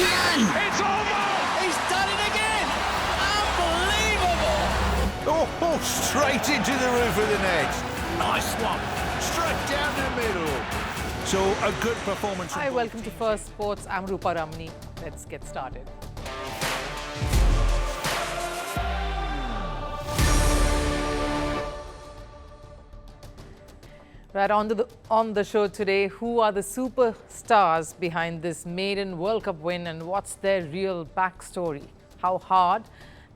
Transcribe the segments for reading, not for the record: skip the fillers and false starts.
can! It's over! He's done it again! Unbelievable! Oh, straight into the roof of the net. Nice one. Straight down the middle. So a good performance. Hi, welcome to Firstpost. I'm Rupha Ramani. Let's get started. Right, on the show today, who are the superstars behind this maiden World Cup win and what's their real backstory? How hard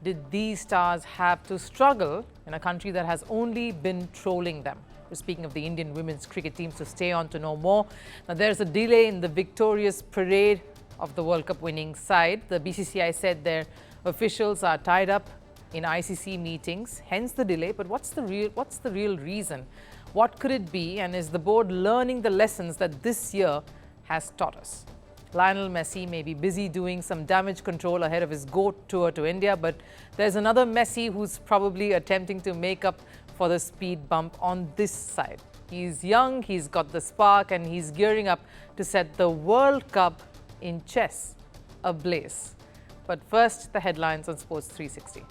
did these stars have to struggle in a country that has only been trolling them? We're speaking of the Indian women's cricket team, so stay on to know more. Now, there's a delay in the victorious parade of the World Cup winning side. The BCCI said their officials are tied up in ICC meetings, hence the delay. But what's the real reason? What could it be? And is the board learning the lessons that this year has taught us? Lionel Messi may be busy doing some damage control ahead of his G.O.A.T tour to India, but there's another Messi who's probably attempting to make up for the speed bump on this side. He's young, he's got the spark, and he's gearing up to set the World Cup in chess ablaze. But first, the headlines on Sports 360.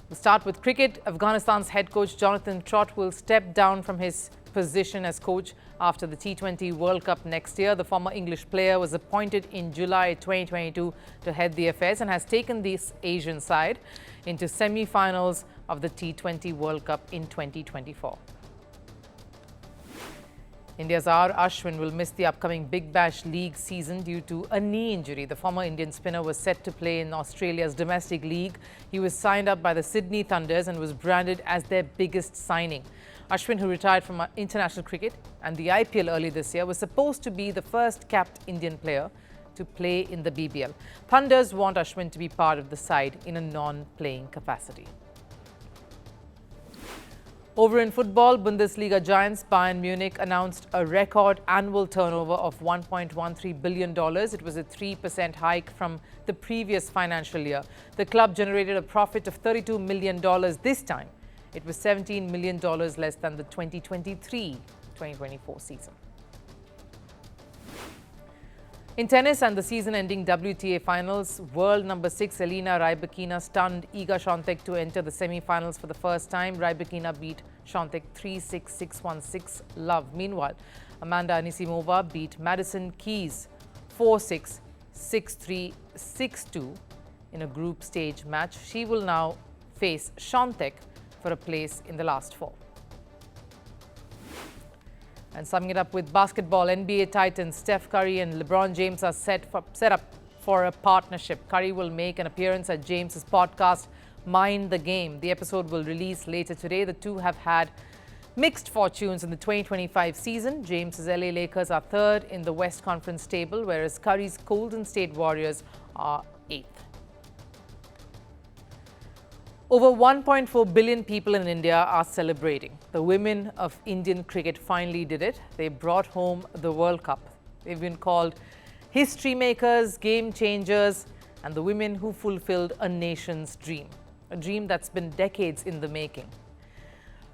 We'll start with cricket. Afghanistan's head coach Jonathan Trott will step down from his position as coach after the T20 World Cup next year. The former English player was appointed in July 2022 to head the affairs and has taken this Asian side into semi-finals of the T20 World Cup in 2024. India's R. Ashwin will miss the upcoming Big Bash League season due to a knee injury. The former Indian spinner was set to play in Australia's domestic league. He was signed up by the Sydney Thunders and was branded as their biggest signing. Ashwin, who retired from international cricket and the IPL early this year, was supposed to be the first capped Indian player to play in the BBL. Thunders want Ashwin to be part of the side in a non-playing capacity. Over in football, Bundesliga giants Bayern Munich announced a record annual turnover of $1.13 billion. It was a 3% hike from the previous financial year. The club generated a profit of $32 million this time. It was $17 million less than the 2023-2024 season. In tennis and the season-ending WTA finals, world number 6 Elena Rybakina stunned Iga Świątek to enter the semi-finals for the first time. Rybakina beat Świątek 3-6, 6-1, 6-love. Meanwhile, Amanda Anisimova beat Madison Keys 4-6, 6-3, 6-2 in a group stage match. She will now face Świątek for a place in the last four. And summing it up with basketball, NBA Titans Steph Curry and LeBron James are set up for a partnership. Curry will make an appearance at James's podcast, Mind the Game. The episode will release later today. The two have had mixed fortunes in the 2025 season. James's LA Lakers are third in the West Conference table, whereas Curry's Golden State Warriors are eighth. Over 1.4 billion people in India are celebrating. The women of Indian cricket finally did it. They brought home the World Cup. They've been called history makers, game changers, and the women who fulfilled a nation's dream. A dream that's been decades in the making.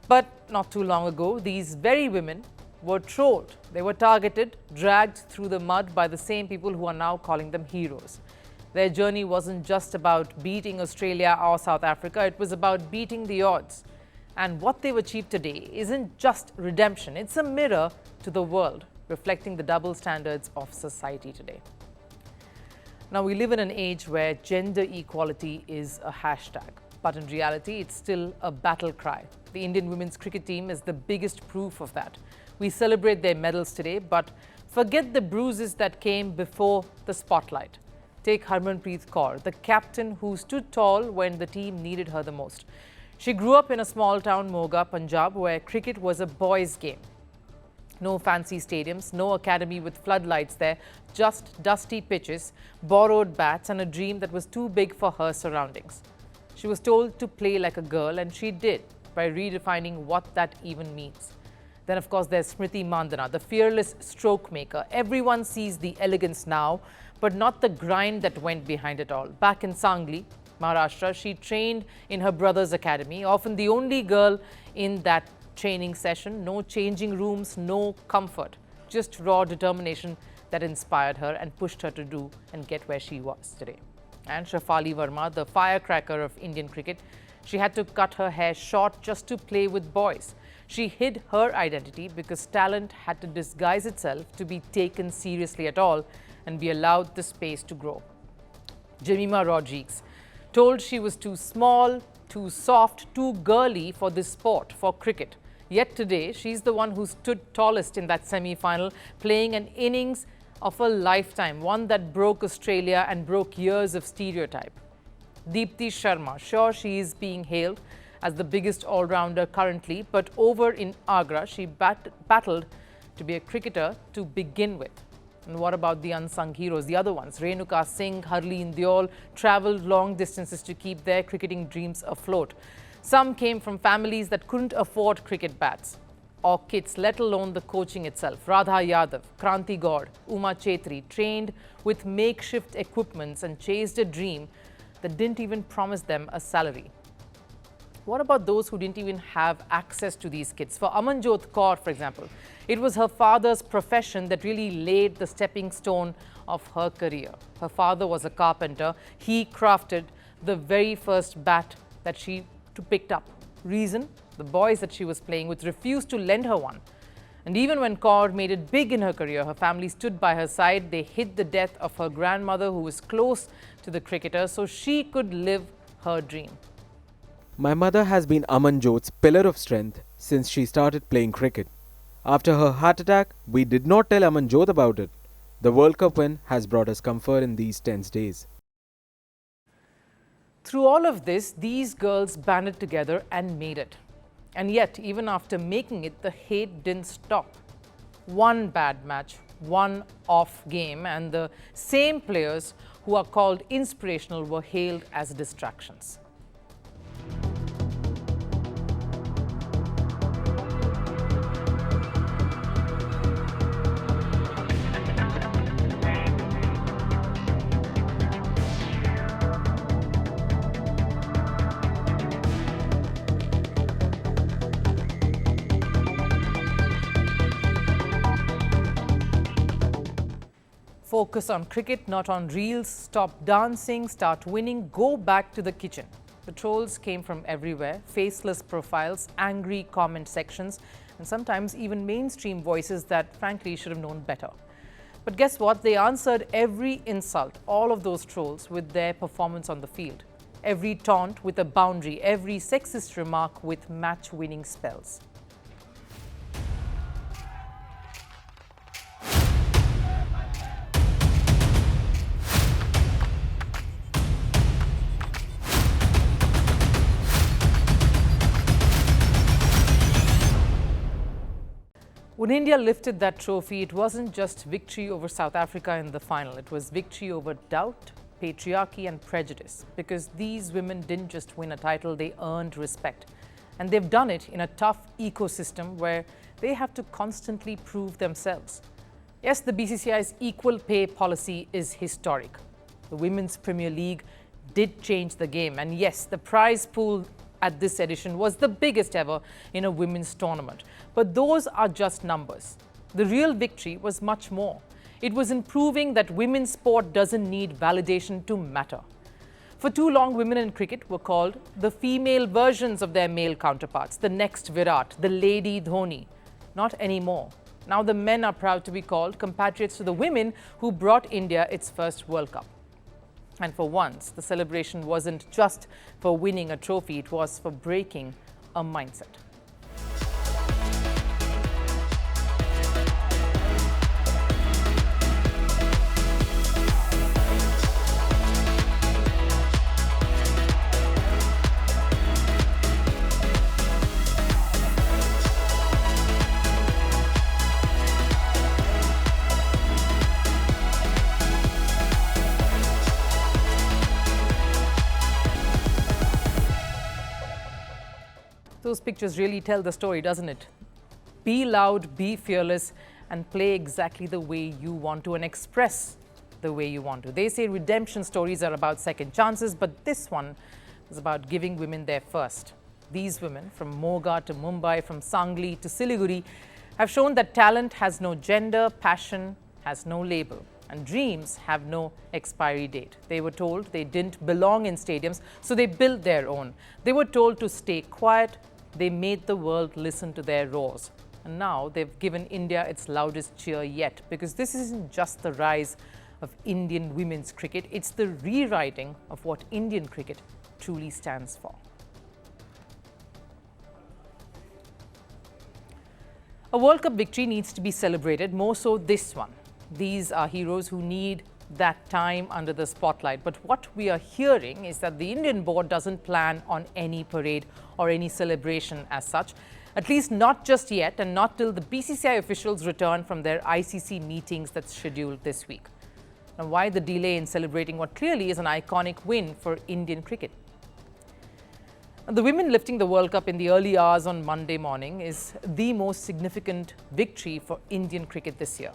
But not too long ago, these very women were trolled. They were targeted, dragged through the mud by the same people who are now calling them heroes. Their journey wasn't just about beating Australia or South Africa, it was about beating the odds. And what they've achieved today isn't just redemption, it's a mirror to the world, reflecting the double standards of society today. Now, we live in an age where gender equality is a hashtag, but in reality, it's still a battle cry. The Indian women's cricket team is the biggest proof of that. We celebrate their medals today, but forget the bruises that came before the spotlight. Take Harmanpreet Kaur, the captain who stood tall when the team needed her the most. She grew up in a small town, Moga, Punjab, where cricket was a boys' game. No fancy stadiums, no academy with floodlights there, just dusty pitches, borrowed bats, and a dream that was too big for her surroundings. She was told to play like a girl, and she did, by redefining what that even means. Then, of course, there's Smriti Mandhana, the fearless stroke maker. Everyone sees the elegance now, but not the grind that went behind it all. Back in Sangli, Maharashtra, she trained in her brother's academy, often the only girl in that training session. No changing rooms, no comfort, just raw determination that inspired her and pushed her to do and get where she was today. And Shafali Verma, the firecracker of Indian cricket, she had to cut her hair short just to play with boys. She hid her identity because talent had to disguise itself to be taken seriously at all and be allowed the space to grow. Jemimah Rodrigues, told she was too small, too soft, too girly for this sport, for cricket. Yet today, she's the one who stood tallest in that semi-final, playing an innings of a lifetime, one that broke Australia and broke years of stereotype. Deepti Sharma, sure, she is being hailed as the biggest all-rounder currently, but over in Agra, she battled to be a cricketer to begin with. And what about the unsung heroes, the other ones? Renuka Singh, Harleen Deol travelled long distances to keep their cricketing dreams afloat. Some came from families that couldn't afford cricket bats or kits, let alone the coaching itself. Radha Yadav, Kranti Gaur, Uma Chetri trained with makeshift equipments and chased a dream that didn't even promise them a salary. What about those who didn't even have access to these kits? For Amanjot Kaur, for example, it was her father's profession that really laid the stepping stone of her career. Her father was a carpenter. He crafted the very first bat that she picked up. Reason? The boys that she was playing with refused to lend her one. And even when Kaur made it big in her career, her family stood by her side. They hid the death of her grandmother, who was close to the cricketer, so she could live her dream. My mother has been Amanjot's pillar of strength since she started playing cricket. After her heart attack, we did not tell Amanjot about it. The World Cup win has brought us comfort in these tense days. Through all of this, these girls banded together and made it. And yet, even after making it, the hate didn't stop. One bad match, one off game, and the same players who are called inspirational were hailed as distractions. Focus on cricket, not on reels. Stop dancing, start winning, go back to the kitchen. The trolls came from everywhere, faceless profiles, angry comment sections, and sometimes even mainstream voices that frankly should have known better. But guess what? They answered every insult, all of those trolls, with their performance on the field. Every taunt with a boundary, every sexist remark with match-winning spells. When India lifted that trophy, it wasn't just victory over South Africa in the final. It was victory over doubt, patriarchy and prejudice. Because these women didn't just win a title, they earned respect. And they've done it in a tough ecosystem where they have to constantly prove themselves. Yes, the BCCI's equal pay policy is historic. The Women's Premier League did change the game. And yes, the prize pool at this edition was the biggest ever in a women's tournament. But those are just numbers. The real victory was much more. It was in proving that women's sport doesn't need validation to matter. For too long, women in cricket were called the female versions of their male counterparts, the next Virat, the Lady Dhoni. Not anymore. Now the men are proud to be called compatriots to the women who brought India its first World Cup. And for once, the celebration wasn't just for winning a trophy, it was for breaking a mindset. Those pictures really tell the story, doesn't it? Be loud, be fearless, and play exactly the way you want to and express the way you want to. They say redemption stories are about second chances, but this one is about giving women their first. These women, from Moga to Mumbai, from Sangli to Siliguri, have shown that talent has no gender, passion has no label and dreams have no expiry date. They were told they didn't belong in stadiums, so they built their own. They were told to stay quiet. They made the world listen to their roars. And now they've given India its loudest cheer yet, because this isn't just the rise of Indian women's cricket, it's the rewriting of what Indian cricket truly stands for. A World Cup victory needs to be celebrated, more so this one. These are heroes who need that time under the spotlight. But what we are hearing is that the Indian board doesn't plan on any parade or any celebration as such, at least not just yet, and not till the BCCI officials return from their ICC meetings that's scheduled this week. Now, why the delay in celebrating what clearly is an iconic win for Indian cricket? The women lifting the World Cup in the early hours on Monday morning is the most significant victory for Indian cricket this year.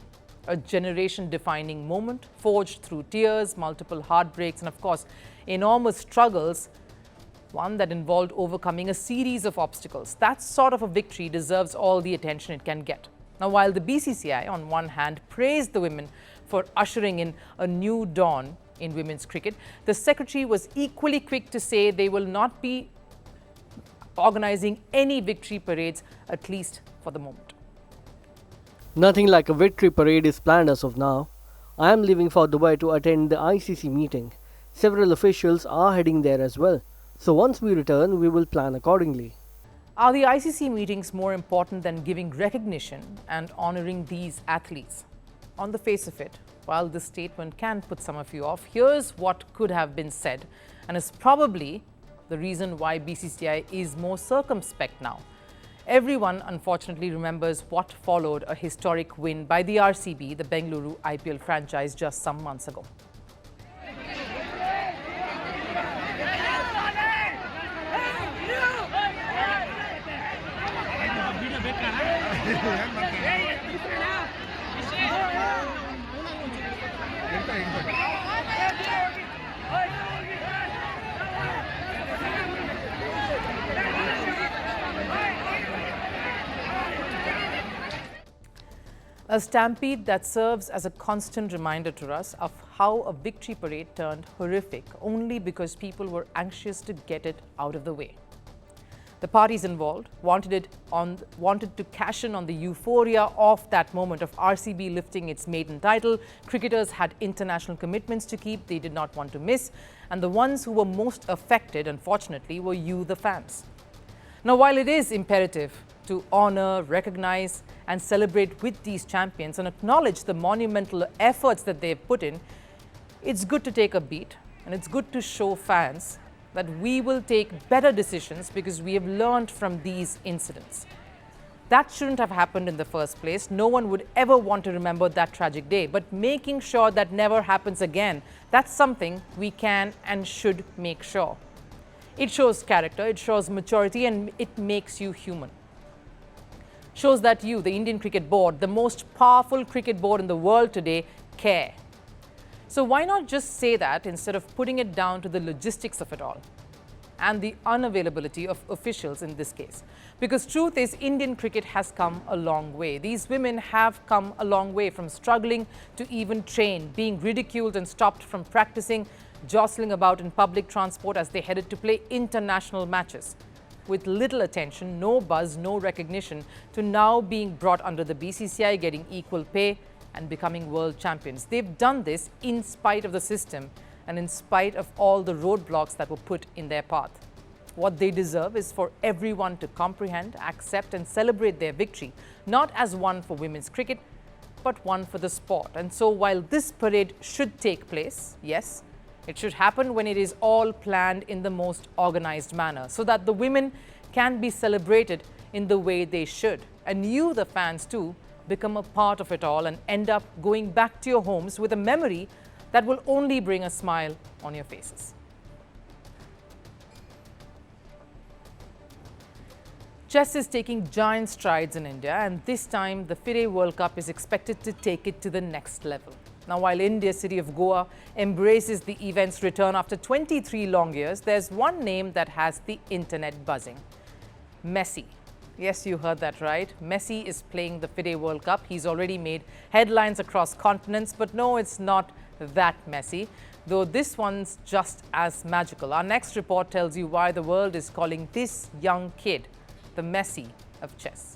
A generation-defining moment forged through tears, multiple heartbreaks, and of course, enormous struggles, one that involved overcoming a series of obstacles. That sort of a victory deserves all the attention it can get. Now, while the BCCI, on one hand, praised the women for ushering in a new dawn in women's cricket, the secretary was equally quick to say they will not be organizing any victory parades, at least for the moment. Nothing like a victory parade is planned as of now. I am leaving for Dubai to attend the ICC meeting. Several officials are heading there as well. So once we return, we will plan accordingly. Are the ICC meetings more important than giving recognition and honoring these athletes? On the face of it, while this statement can put some of you off, here's what could have been said, and is probably the reason why BCCI is more circumspect now. Everyone, unfortunately, remembers what followed a historic win by the RCB, the Bengaluru IPL franchise, just some months ago. A stampede that serves as a constant reminder to us of how a victory parade turned horrific only because people were anxious to get it out of the way. The parties involved wanted to cash in on the euphoria of that moment of RCB lifting its maiden title. Cricketers had international commitments to keep they did not want to miss, and the ones who were most affected, unfortunately, were you, the fans. Now, while it is imperative to honor, recognize, and celebrate with these champions and acknowledge the monumental efforts that they've put in, it's good to take a beat, and it's good to show fans that we will take better decisions because we have learned from these incidents. That shouldn't have happened in the first place. No one would ever want to remember that tragic day, but making sure that never happens again, that's something we can and should make sure. It shows character, it shows maturity, and it makes you human. Shows that you, the Indian Cricket Board, the most powerful cricket board in the world today, care. So why not just say that instead of putting it down to the logistics of it all and the unavailability of officials in this case? Because truth is, Indian cricket has come a long way. These women have come a long way from struggling to even train, being ridiculed and stopped from practicing, jostling about in public transport as they headed to play international matches. With little attention, no buzz, no recognition, to now being brought under the BCCI, getting equal pay and becoming world champions. They've done this in spite of the system and in spite of all the roadblocks that were put in their path. What they deserve is for everyone to comprehend, accept and celebrate their victory, not as one for women's cricket, but one for the sport. And so while this parade should take place, yes, it should happen when it is all planned in the most organized manner so that the women can be celebrated in the way they should. And you, the fans too, become a part of it all and end up going back to your homes with a memory that will only bring a smile on your faces. Chess is taking giant strides in India, and this time the FIDE World Cup is expected to take it to the next level. Now, while India's city of Goa embraces the event's return after 23 long years, there's one name that has the internet buzzing: Messi. Yes, you heard that right. Messi is playing the FIDE World Cup. He's already made headlines across continents, but no, it's not that messy, though this one's just as magical. Our next report tells you why the world is calling this young kid the Messi of chess.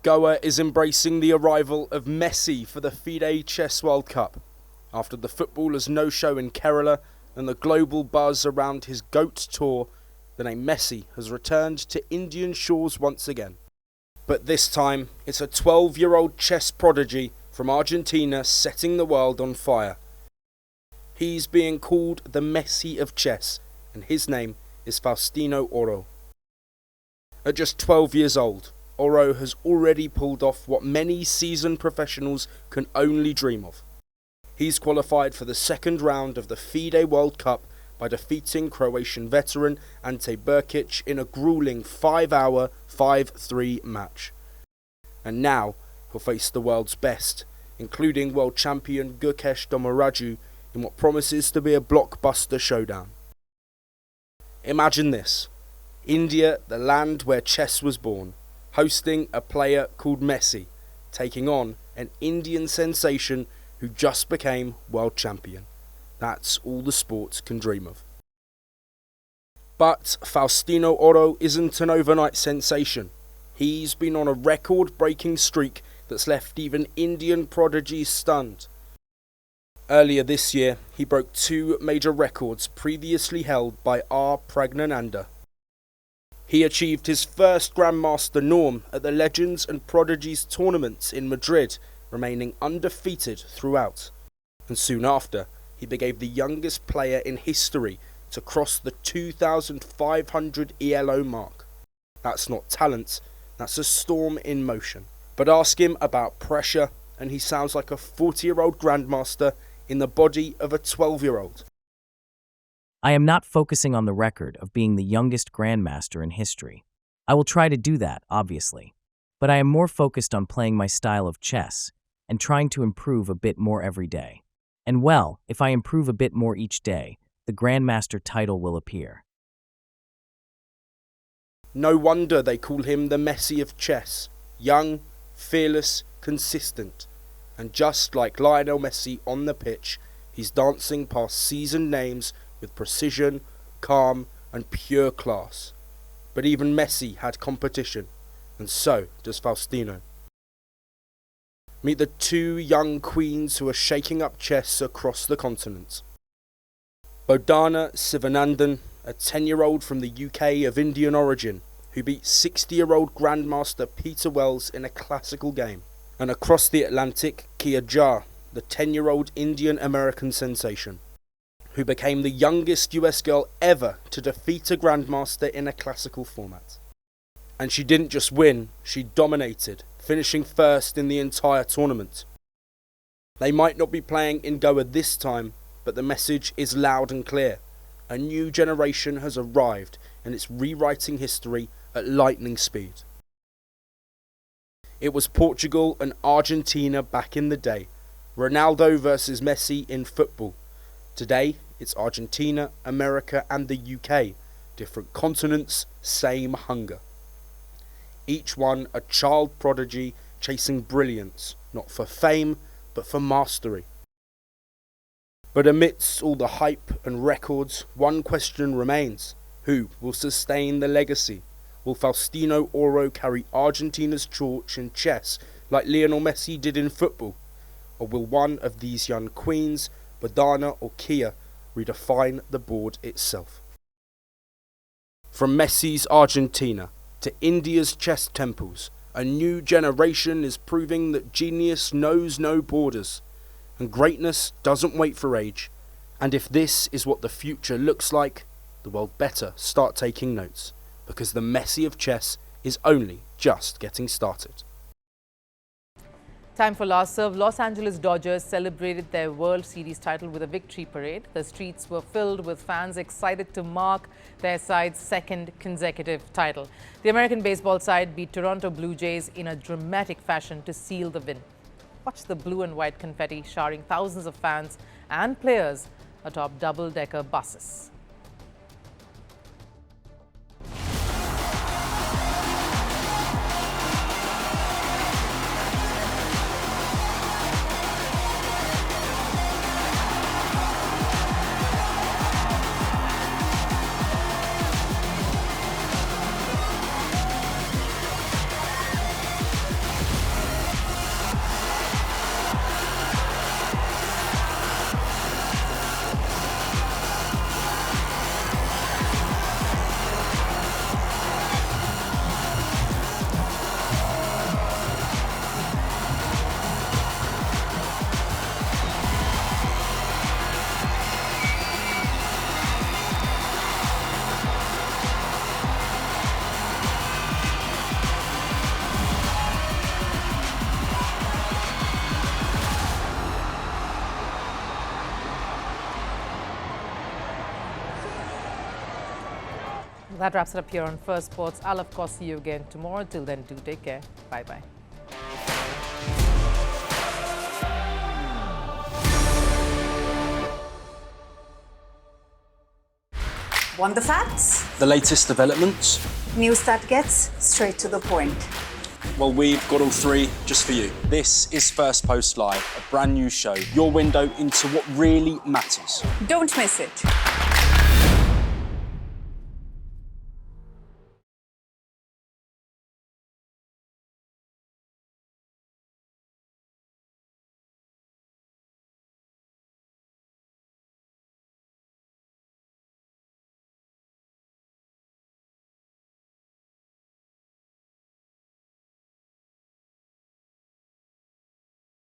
G.O.A.T is embracing the arrival of Messi for the FIDE Chess World Cup. After the footballer's no-show in Kerala and the global buzz around his G.O.A.T tour, the name Messi has returned to Indian shores once again. But this time, it's a 12-year-old chess prodigy from Argentina setting the world on fire. He's being called the Messi of chess, and his name is Faustino Oro. At just 12 years old, Oro has already pulled off what many seasoned professionals can only dream of. He's qualified for the second round of the FIDE World Cup by defeating Croatian veteran Ante Brkic in a grueling 5-hour 5-3 match. And now he'll face the world's best, including world champion Gukesh Domoraju, in what promises to be a blockbuster showdown. Imagine this: India, the land where chess was born, hosting a player called Messi, taking on an Indian sensation who just became world champion. That's all the sport can dream of. But Faustino Oro isn't an overnight sensation. He's been on a record-breaking streak that's left even Indian prodigies stunned. Earlier this year, he broke two major records previously held by R. Pragnananda. He achieved his first Grandmaster norm at the Legends and Prodigies tournaments in Madrid, remaining undefeated throughout. And soon after, he became the youngest player in history to cross the 2,500 ELO mark. That's not talent, that's a storm in motion. But ask him about pressure, and he sounds like a 40-year-old Grandmaster in the body of a 12-year-old. I am not focusing on the record of being the youngest Grandmaster in history. I will try to do that, obviously. But I am more focused on playing my style of chess and trying to improve a bit more every day. And well, if I improve a bit more each day, the Grandmaster title will appear. No wonder they call him the Messi of chess. Young, fearless, consistent. And just like Lionel Messi on the pitch, he's dancing past seasoned names with precision, calm, and pure class. But even Messi had competition, and so does Faustino. Meet the two young queens who are shaking up chess across the continent. Bodhana Sivanandan, a 10-year-old from the UK of Indian origin, who beat 60-year-old Grandmaster Peter Wells in a classical game. And across the Atlantic, Kia Jha, the 10-year-old Indian-American sensation, who became the youngest US girl ever to defeat a Grandmaster in a classical format. And she didn't just win, she dominated, finishing first in the entire tournament. They might not be playing in G.O.A.T this time, but the message is loud and clear. A new generation has arrived, and it's rewriting history at lightning speed. It was Portugal and Argentina back in the day. Ronaldo versus Messi in football. Today, it's Argentina, America and the UK. Different continents, same hunger. Each one a child prodigy chasing brilliance, not for fame, but for mastery. But amidst all the hype and records, one question remains. Who will sustain the legacy? Will Faustino Oro carry Argentina's torch in chess like Lionel Messi did in football? Or will one of these young queens, Bodhana or Kia, redefine the board itself? From Messi's Argentina to India's chess temples, a new generation is proving that genius knows no borders, and greatness doesn't wait for age. And if this is what the future looks like, the world better start taking notes, because the Messi of chess is only just getting started. Time for last serve. Los Angeles Dodgers celebrated their World Series title with a victory parade. The streets were filled with fans excited to mark their side's second consecutive title. The American baseball side beat Toronto Blue Jays in a dramatic fashion to seal the win. Watch the blue and white confetti showering thousands of fans and players atop double-decker buses. That wraps it up here on Firstpost. I'll, of course, see you again tomorrow. Till then, do take care. Bye-bye. Want the facts? The latest developments? News that gets straight to the point. Well, we've got all three just for you. This is Firstpost Live, a brand new show, your window into what really matters. Don't miss it.